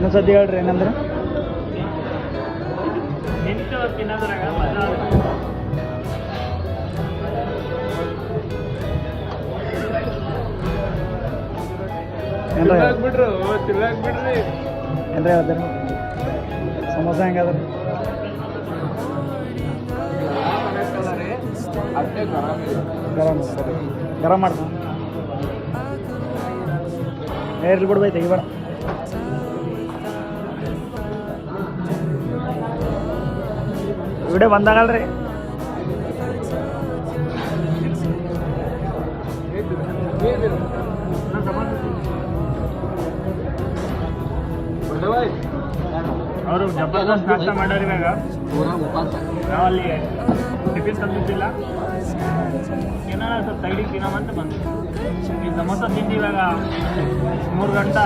ಇನ್ನೊಂದ್ಸತಿ ಹೇಳ್ರಿ ಏನಂದ್ರೆ ನಿಂತು ತಿನ್ನೋದ್ರಾಗ ಮಜಾ ಬಿಡ್ರಿ ಏನ್ರಿ ಹೇಳ್ತೀರಿ ಸಮೋಸ ಹೆಂಗದ ಗರಂ ಮಾಡ್ತಾನೆ ಇರ್ಲಿ ಬಿಡ್ಬೈ ತೆಗಿಬೇಡ ವಿಡಿಯೋ ಬಂದಾಗಲ್ರಿ ಅವರು ಜಬರ್ದಸ್ತ್ ನಾಷ್ಟ ಮಾಡೋರು ಇವಾಗ ನಾವಲ್ಲಿ ಟಿಫಿನ್ ತಂದಿದ್ದಿಲ್ಲ ಏನಾರ ಸ್ವಲ್ಪ ಸೈಡಿಗೆ ತಿನ್ನೋಮಂತ ಬಂದು ಈ ಸಮೋಸ ತಿಂದು ಇವಾಗ 3 ಗಂಟೆ